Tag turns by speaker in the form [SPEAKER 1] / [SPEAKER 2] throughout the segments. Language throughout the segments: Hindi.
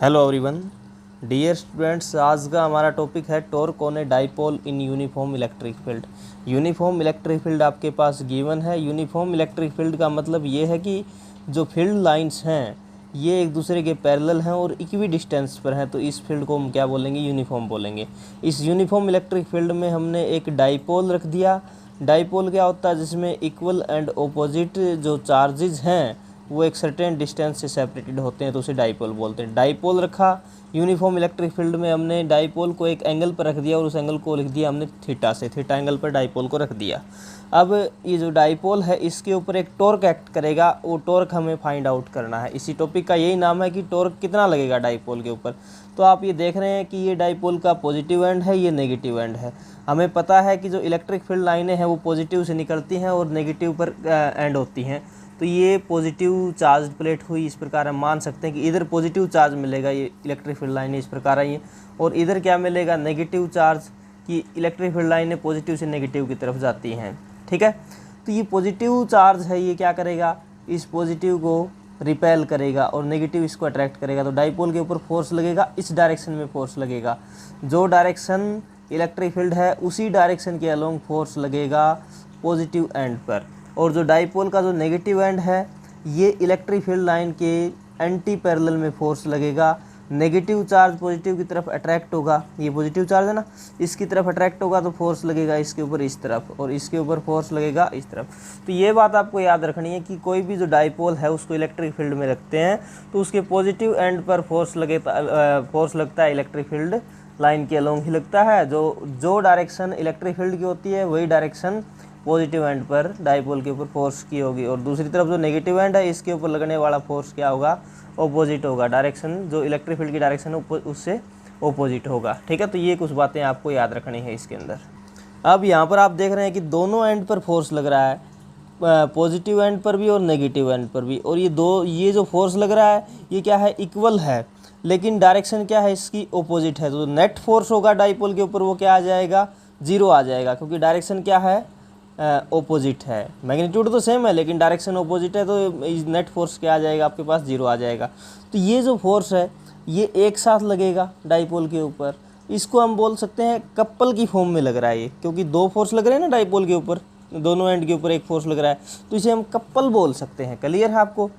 [SPEAKER 1] Hello everyone, dear students. आज का हमारा टॉपिक है torque on a dipole in uniform electric field. Uniform electric field आपके पास गिवन है। यूनिफॉर्म इलेक्ट्रिक फील्ड का मतलब ये है कि जो फील्ड लाइंस हैं ये एक दूसरे के पैरेलल हैं और इक्वी डिस्टेंस पर हैं, तो इस फील्ड को हम क्या बोलेंगे? यूनिफॉर्म बोलेंगे। इस यूनिफॉर्म इलेक्ट्रिक फील्ड में हमने एक डाइपोल रख दिया। डाइपोल क्या होता है? जिसमें इक्वल एंड ओपोजिट जो चार्जेज हैं वो एक सर्टेन डिस्टेंस से सेपरेटेड होते हैं, तो उसे डाइपोल बोलते हैं। डाइपोल रखा यूनिफॉर्म इलेक्ट्रिक फील्ड में, हमने डाइपोल को एक एंगल पर रख दिया और उस एंगल को लिख दिया हमने थीटा से। थीटा एंगल पर डाइपोल को रख दिया। अब ये जो डाइपोल है इसके ऊपर एक टॉर्क एक्ट करेगा, वो टॉर्क हमें फाइंड आउट करना है। इसी टॉपिक का यही नाम है कि टॉर्क कितना लगेगा डाइपोल के ऊपर। तो आप ये देख रहे हैं कि ये डाइपोल का पॉजिटिव एंड है, ये नेगेटिव एंड है। हमें पता है कि जो इलेक्ट्रिक फील्ड लाइनें हैं वो पॉजिटिव से निकलती हैं और नेगेटिव पर एंड होती हैं। तो ये पॉजिटिव चार्ज प्लेट हुई। इस प्रकार हम मान सकते हैं कि इधर पॉजिटिव चार्ज मिलेगा, ये इलेक्ट्रिक फील्ड लाइनें इस प्रकार आई हैं, और इधर क्या मिलेगा? Negative charge. कि इलेक्ट्रिक फील्ड लाइनें पॉजिटिव से नेगेटिव की तरफ जाती हैं। ठीक है, तो ये पॉजिटिव चार्ज है, ये क्या करेगा? इस पॉजिटिव को रिपेल करेगा और नेगेटिव इसको अट्रैक्ट करेगा। तो डाइपोल के ऊपर फोर्स लगेगा, इस डायरेक्शन में फोर्स लगेगा। जो डायरेक्शन इलेक्ट्रिक फील्ड है उसी डायरेक्शन के अलोंग फोर्स लगेगा पॉजिटिव एंड पर। और जो डाइपोल का जो नेगेटिव एंड है ये इलेक्ट्रिक फील्ड लाइन के एंटी पैरेलल में फोर्स लगेगा। नेगेटिव चार्ज पॉजिटिव की तरफ अट्रैक्ट होगा, ये पॉजिटिव चार्ज है ना, इसकी तरफ अट्रैक्ट होगा तो फोर्स लगेगा इसके ऊपर इस तरफ, और इसके ऊपर फोर्स लगेगा इस तरफ। तो ये बात आपको याद रखनी है कि कोई भी जो डाइपोल है उसको इलेक्ट्रिक फील्ड में रखते हैं तो उसके पॉजिटिव एंड पर फोर्स लगता है इलेक्ट्रिक फील्ड लाइन के अलोंग ही लगता है। जो डायरेक्शन इलेक्ट्रिक फील्ड की होती है वही डायरेक्शन पॉजिटिव एंड पर डाइपोल के ऊपर फोर्स की होगी, और दूसरी तरफ जो नेगेटिव एंड है इसके ऊपर लगने वाला फोर्स क्या होगा? ऑपोजिट होगा। डायरेक्शन जो इलेक्ट्रिक फील्ड की डायरेक्शन है उससे ऑपोजिट होगा। ठीक है, तो ये कुछ बातें आपको याद रखनी है इसके अंदर। अब यहाँ पर आप देख रहे हैं कि दोनों एंड पर फोर्स लग रहा है, पॉजिटिव एंड पर भी और नेगेटिव एंड पर भी। और ये जो फोर्स लग रहा है ये क्या है? इक्वल है, लेकिन डायरेक्शन क्या है? इसकी ऑपोजिट है। तो नेट फोर्स होगा डाइपोल के ऊपर वो क्या आ जाएगा? 0 आ जाएगा, क्योंकि डायरेक्शन क्या है? ओपोजिट है। मैग्नीट्यूड तो सेम है लेकिन डायरेक्शन ओपोजिट है, तो नेट फोर्स क्या आ जाएगा आपके पास? 0 आ जाएगा। तो ये जो फोर्स है ये एक साथ लगेगा डाइपोल के ऊपर। इसको हम बोल सकते हैं कपल की फॉर्म में लग रहा है ये, क्योंकि दो फोर्स लग रहे हैं ना डाइपोल के ऊपर, दोनों एंड के ऊपर एक फोर्स लग रहा है, तो इसे हम कपल बोल सकते हैं। क्लियर है आपको?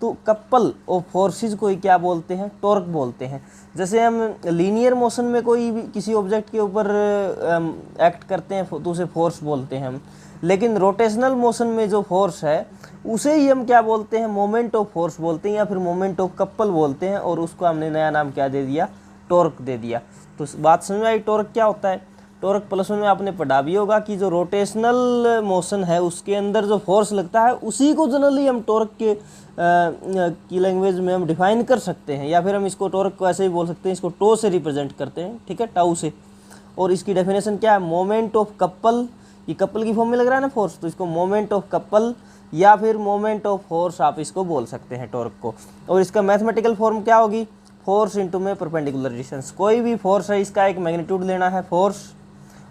[SPEAKER 1] तो कपल और फोर्सेस को ही क्या बोलते हैं? टॉर्क बोलते हैं। जैसे हम लीनियर मोशन में कोई भी किसी ऑब्जेक्ट के ऊपर एक्ट करते हैं तो उसे फोर्स बोलते हैं हम, लेकिन रोटेशनल मोशन में जो फोर्स है उसे ही हम क्या बोलते हैं? मोमेंट ऑफ फोर्स बोलते हैं, या फिर मोमेंट ऑफ कपल बोलते हैं, और उसको हमने नया नाम क्या दे दिया? टॉर्क दे दिया। तो बात समझ में आई? टॉर्क क्या होता है? टॉर्क प्लस में आपने पढ़ा भी होगा कि जो रोटेशनल मोशन है उसके अंदर जो फोर्स लगता है उसी को जनरली हम टॉर्क के की लैंग्वेज में हम डिफाइन कर सकते हैं, या फिर हम इसको टॉर्क को ऐसे ही बोल सकते हैं, इसको टो से रिप्रेजेंट करते हैं। ठीक है, टाउ से। और इसकी डेफिनेशन क्या है? Moment of couple. ये कपल की फॉर्म में लग रहा है ना फोर्स, तो इसको मोमेंट ऑफ कपल या फिर मोमेंट ऑफ फोर्स आप इसको बोल सकते हैं टॉर्क को। और इसका मैथमेटिकल फॉर्म क्या होगी? फोर्स इंटू में परपेंडिकुलर डिस्टेंस। कोई भी फोर्स है इसका एक मैग्नीट्यूड लेना है, फोर्स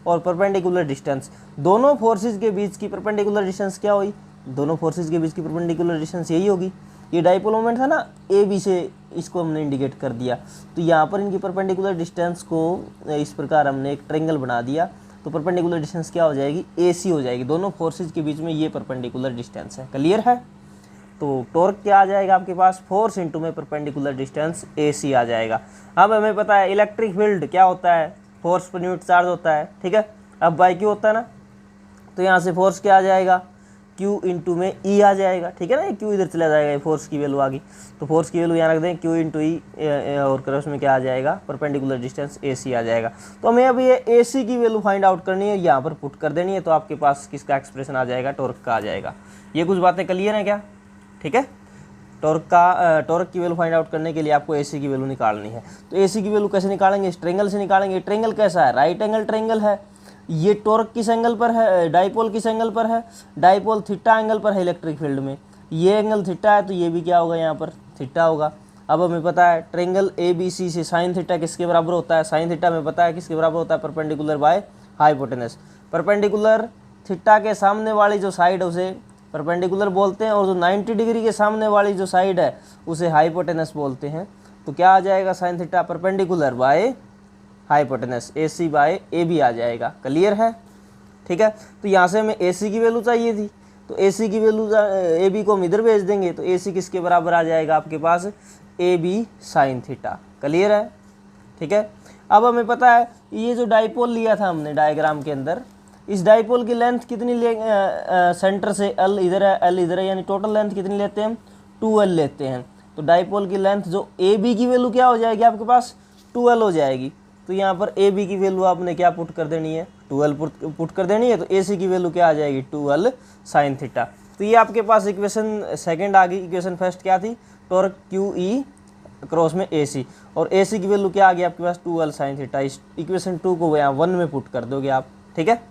[SPEAKER 1] और परपेंडिकुलर डिस्टेंस। दोनों फोर्सेस के बीच की परपेंडिकुलर डिस्टेंस क्या हुई? दोनों फोर्सेस के बीच की परपेंडिकुलर डिस्टेंस यही होगी। ये डाइपोल मोमेंट था ना, ए बी से इसको हमने इंडिकेट कर दिया। तो यहाँ पर इनकी परपेंडिकुलर डिस्टेंस को इस प्रकार हमने एक ट्रायंगल बना दिया, तो परपेंडिकुलर डिस्टेंस क्या हो जाएगी? AC हो जाएगी। दोनों फोर्सेज के बीच में ये परपेंडिकुलर डिस्टेंस है। क्लियर है? तो टॉर्क क्या आ जाएगा आपके पास? फोर्स इंटू में परपेंडिकुलर डिस्टेंस AC आ जाएगा। अब हमें पता है इलेक्ट्रिक फील्ड क्या होता है? फोर्स पर यूनिट चार्ज होता है। ठीक है, अब बाई क्यू होता है ना, तो यहाँ से फोर्स क्या आ जाएगा? Q इंटू में E आ जाएगा। ठीक है ना, ये Q इधर चला जाएगा, ये फोर्स की वैल्यू आ गई, तो फोर्स की वैल्यू यहाँ रख दें Q इंटू E, और क्रॉस में क्या आ जाएगा? परपेंडिकुलर डिस्टेंस AC आ जाएगा। तो हमें अब ये AC की वैल्यू फाइंड आउट करनी है, यहाँ पर पुट कर देनी है, तो आपके पास किसका एक्सप्रेशन आ जाएगा? टॉर्क का आ जाएगा। ये कुछ बातें क्लियर हैं क्या? ठीक है, टॉर्क की वैल्यू फाइंड आउट करने के लिए आपको AC की वैल्यू निकालनी है। तो AC की वैल्यू कैसे निकालेंगे? इस ट्रायंगल से निकालेंगे। ट्रायंगल कैसा है? राइट एंगल ट्रायंगल है। ये टॉर्क किस एंगल पर है? डाइपोल किस एंगल पर है? डाइपोल थीटा एंगल पर है इलेक्ट्रिक फील्ड में। ये एंगल थीटा है तो ये भी क्या होगा? यहाँ पर थीटा होगा। अब हमें पता है ट्रायंगल ABC से साइन थीटा किसके बराबर होता है? साइन थीटा हमें पता है किसके बराबर होता है? Perpendicular by hypotenuse. Perpendicular theta के सामने वाली जो साइड है उसे परपेंडिकुलर बोलते हैं, और जो 90 डिग्री के सामने वाली जो साइड है उसे हाइपोटेनस बोलते हैं। तो क्या आ जाएगा sine theta perpendicular by hypotenuse AC by AB आ जाएगा। क्लियर है? ठीक है, तो यहाँ से हमें AC की वैल्यू चाहिए थी, तो AC की वैल्यू AB को हम इधर भेज देंगे, तो AC किसके बराबर आ जाएगा आपके पास AB साइन थीटा। क्लियर है? ठीक है, अब हमें पता है ये जो डाइपोल लिया था हमने डायग्राम के अंदर, इस डाइपोल की लेंथ कितनी ले सेंटर से L इधर है, L इधर है, यानी टोटल लेंथ कितनी लेते हैं हम 2L लेते हैं। तो डाइपोल की लेंथ जो AB की वैल्यू क्या हो जाएगी आपके पास 2L हो जाएगी। तो यहाँ पर AB की वैल्यू आपने क्या पुट कर देनी है 2L पुट कर देनी है, तो AC की वैल्यू क्या आ जाएगी 2L साइन थीटा। तो ये आपके पास इक्वेशन सेकंड आ गई। इक्वेशन फर्स्ट क्या थी टॉर्क QE क्रॉस में AC, और AC की वैल्यू क्या आ गई आपके पास 2L साइन थीटा। इस इक्वेशन 2 को यहाँ 1 में पुट कर दोगे आप। ठीक है,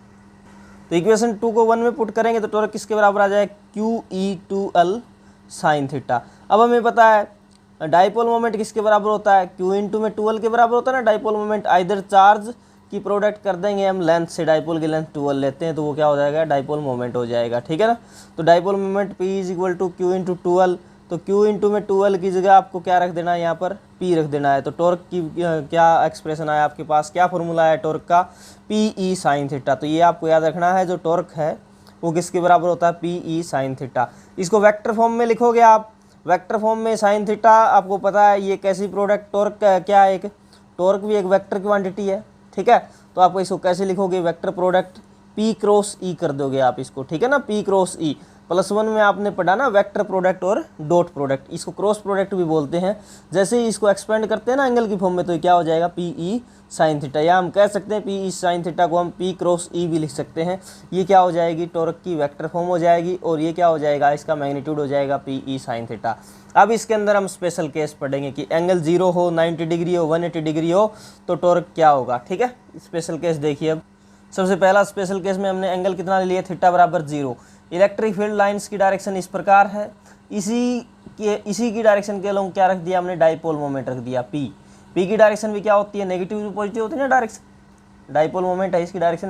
[SPEAKER 1] तो इक्वेशन 2 को 1 में पुट करेंगे तो टॉर्क किसके बराबर आ जाएगा QE 2L साइन थीटा। अब हमें पता है डाइपोल मोमेंट किसके बराबर होता है Q इंटू में 2L के बराबर होता है ना डाइपोल मोमेंट। आइदर चार्ज की प्रोडक्ट कर देंगे हम लेंथ से, डाइपोल की लेंथ 2L लेते हैं तो वो क्या हो जाएगा डाइपोल मोमेंट हो जाएगा। ठीक है ना, तो dipole moment P is equal to Q into 2L, तो Q इंटू में 2L की जगह आपको क्या रख देना है यहाँ पर P रख देना है। तो टॉर्क की क्या एक्सप्रेशन आया आपके पास, क्या फॉर्मूला है टॉर्क का PE साइन थीटा। तो ये आपको याद रखना है, जो टॉर्क है वो किसके बराबर होता है PE साइन थीटा। इसको वेक्टर फॉर्म में लिखोगे आप, वेक्टर फॉर्म में साइन थीटा आपको पता है ये कैसी प्रोडक्ट टॉर्क क्या है, एक टॉर्क भी एक वेक्टर क्वांटिटी है। ठीक है, तो आप इसको कैसे लिखोगे vector product P cross E कर दोगे आप इसको। ठीक है ना, P क्रॉस E +1 में आपने पढ़ा ना वेक्टर प्रोडक्ट और डॉट प्रोडक्ट, इसको क्रॉस प्रोडक्ट भी बोलते हैं। जैसे ही इसको एक्सपेंड करते हैं ना एंगल की फॉर्म में तो ये क्या हो जाएगा PE साइन थीटा, या हम कह सकते हैं PE साइन थीटा को हम P क्रॉस E भी लिख सकते हैं। ये क्या हो जाएगी टॉर्क की वेक्टर फॉर्म हो जाएगी, और ये क्या हो जाएगा इसका मैग्नीट्यूड हो जाएगा PE साइन थीटा। अब इसके अंदर हम स्पेशल केस पढ़ेंगे कि एंगल 0 हो, 90 डिग्री हो, 180 डिग्री हो तो टॉर्क क्या होगा। ठीक है, स्पेशल केस देखिए। अब सबसे पहला स्पेशल केस में हमने एंगल कितना ले लिया थीटा बराबर 0। इलेक्ट्रिक फील्ड लाइंस की डायरेक्शन इस प्रकार है, इसी की डायरेक्शन के लोग क्या रख दिया हमने डाइपोल मोमेंट रख दिया P की डायरेक्शन भी क्या होती है नेगेटिव टू पॉजिटिव होती है ना डायरेक्शन। डाइपोल मोमेंट है इसकी डायरेक्शन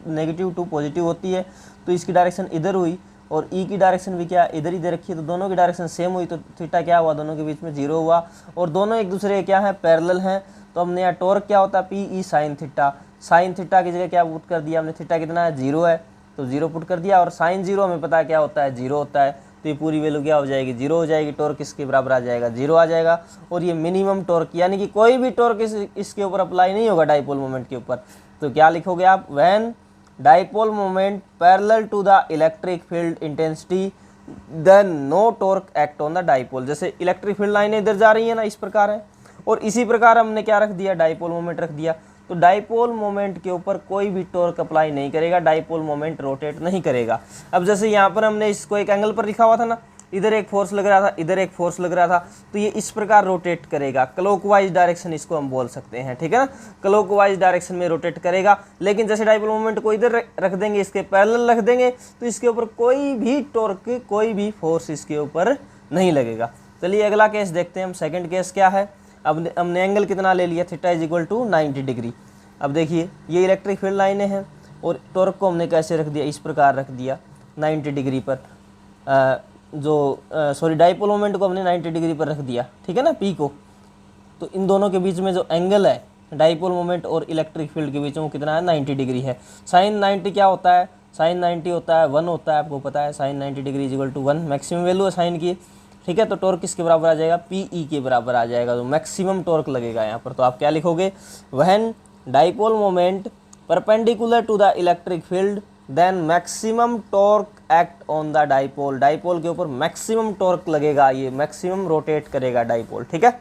[SPEAKER 1] नेगेटिव टू पॉजिटिव होती है, तो इसकी डायरेक्शन इधर हुई, और E की डायरेक्शन भी क्या इधर ही दे रखी है, तो दोनों की डायरेक्शन सेम हुई, तो थीटा क्या हुआ दोनों के बीच में 0 हुआ, और दोनों एक दूसरे क्या है पैरेलल हैं। तो हमने यहाँ टॉर्क क्या होता है PE sine theta, sine theta की जगह क्या पुट कर दिया हमने, थीटा कितना है 0 है तो 0 पुट कर दिया, और साइन 0 हमें पता है क्या होता है 0 होता है, तो ये पूरी वैल्यू क्या हो जाएगी 0 हो जाएगी। टॉर्क किसके बराबर आ जाएगा 0 आ जाएगा, और ये मिनिमम टॉर्क यानी कि कोई भी टॉर्क इसके ऊपर अप्लाई नहीं होगा डाइपोल मोमेंट के ऊपर। तो क्या लिखोगे आप when dipole moment parallel to the electric field intensity then no torque act on the dipole. जैसे इलेक्ट्रिक फील्ड लाइनें इधर जा रही है ना इस प्रकार है, और इसी प्रकार हमने क्या रख दिया डाइपोल मोमेंट रख दिया, तो डाइपोल मोमेंट के ऊपर कोई भी टॉर्क अप्लाई नहीं करेगा, डाइपोल मोमेंट रोटेट नहीं करेगा। अब जैसे यहाँ पर हमने इसको एक एंगल पर लिखा हुआ था ना, इधर एक फोर्स लग रहा था इधर एक फोर्स लग रहा था, तो ये इस प्रकार रोटेट करेगा, क्लॉकवाइज डायरेक्शन इसको हम बोल सकते हैं। ठीक है ना, क्लॉकवाइज डायरेक्शन में रोटेट करेगा। लेकिन जैसे डाइपोल मोमेंट को इधर रख देंगे, इसके पैरेलल रख देंगे, तो इसके ऊपर कोई भी टॉर्क कोई भी फोर्स इसके ऊपर नहीं लगेगा। चलिए अगला केस देखते हैं हम। सेकंड केस क्या है, अब हमने एंगल कितना ले लिया theta is equal to 90 degree. अब देखिए ये इलेक्ट्रिक फील्ड लाइनें हैं, और टॉर्क को हमने कैसे रख दिया इस प्रकार रख दिया 90 डिग्री पर, डाइपोल मोमेंट को हमने 90 डिग्री पर रख दिया। ठीक है ना P को, तो इन दोनों के बीच में जो एंगल है डाइपोल मोमेंट और इलेक्ट्रिक फील्ड के बीच में वो कितना है 90 डिग्री है। साइन 90 क्या होता है, साइन 90 होता है 1 होता है, आपको पता है sine 90 degree is equal to 1 maximum value है साइन की। ठीक है, तो टॉर्क किसके बराबर आ जाएगा PE के बराबर आ जाएगा, तो मैक्सिमम टॉर्क लगेगा यहाँ पर। तो आप क्या लिखोगे when dipole moment perpendicular to the electric field then maximum torque act on the dipole, dipole के ऊपर मैक्सिमम टॉर्क लगेगा, ये मैक्सिमम रोटेट करेगा डाइपोल। ठीक है,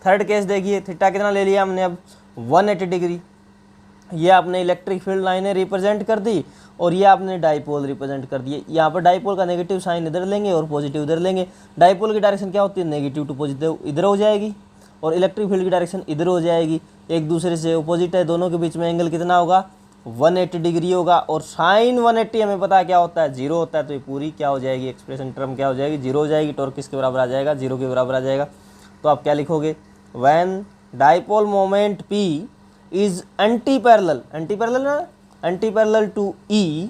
[SPEAKER 1] थर्ड केस देखिए, थीटा कितना ले लिया हमने अब 180 डिग्री। ये आपने इलेक्ट्रिक फील्ड लाइनें रिप्रेजेंट कर दी, और ये आपने डाइपोल रिप्रेजेंट कर दिए। यहाँ पर डाइपोल का नेगेटिव साइन इधर लेंगे और पॉजिटिव इधर लेंगे। डाइपोल की डायरेक्शन क्या होती है नेगेटिव टू पॉजिटिव इधर हो जाएगी, और इलेक्ट्रिक फील्ड की डायरेक्शन इधर हो जाएगी, एक दूसरे से अपोजिट है। दोनों के बीच में एंगल कितना होगा 180 डिग्री होगा, और साइन 180 हमें पता है क्या होता है 0 होता है, तो ये पूरी क्या हो जाएगी एक्सप्रेशन टर्म क्या हो जाएगी 0 हो जाएगी। टॉर्क किसके बराबर आ जाएगा 0 के बराबर आ जाएगा। तो आप क्या लिखोगे when dipole moment P is anti parallel to E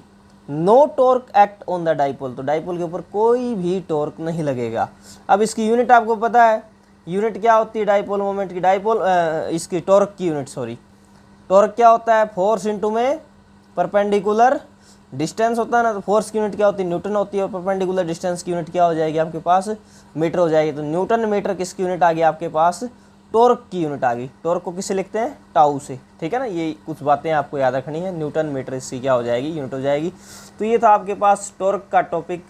[SPEAKER 1] no torque act on the dipole, तो डाइपोल के ऊपर कोई भी टॉर्क नहीं लगेगा। अब इसकी यूनिट आपको पता है यूनिट क्या होती है डाइपोल मोमेंट की, डाइपोल इसकी टॉर्क की यूनिट, सॉरी टॉर्क क्या होता है, फोर्स इंटू में परपेंडिकुलर डिस्टेंस होता है ना, तो फोर्स की यूनिट क्या होती है, न्यूटन होती है, और परपेंडिकुलर डिस्टेंस की यूनिट क्या हो जाएगी आपके पास, मीटर हो जाएगी। तो न्यूटन मीटर किसकी यूनिट आ गई आपके पास, टॉर्क की यूनिट आ गई। टॉर्क को किससे लिखते हैं, टाउ से, ठीक है ना। ये कुछ बातें आपको याद रखनी है, न्यूटन मीटर इसकी क्या हो जाएगी, यूनिट हो जाएगी। तो ये था आपके पास टॉर्क का टॉपिक।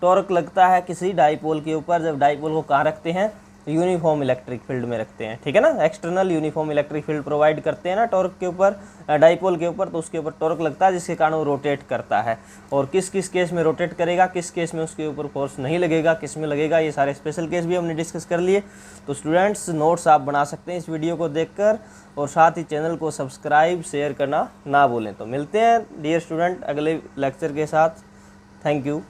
[SPEAKER 1] टॉर्क लगता है किसी डाइपोल के ऊपर, जब डाइपोल को कहाँ रखते हैं, यूनिफॉर्म इलेक्ट्रिक फील्ड में रखते हैं, ठीक है ना। External uniform electric field provide करते हैं ना टॉर्क के ऊपर, डाइपोल के ऊपर, तो उसके ऊपर टॉर्क लगता है, जिसके कारण वो रोटेट करता है। और किस किस केस में रोटेट करेगा, किस केस में उसके ऊपर फोर्स नहीं लगेगा, किस में लगेगा, ये सारे स्पेशल केस भी हमने डिस्कस कर लिए। तो स्टूडेंट्स नोट्स आप बना सकते हैं इस वीडियो को देखकर, और साथ ही चैनल को सब्सक्राइब शेयर करना ना भूलें। तो मिलते हैं डियर स्टूडेंट अगले लेक्चर के साथ। Thank you.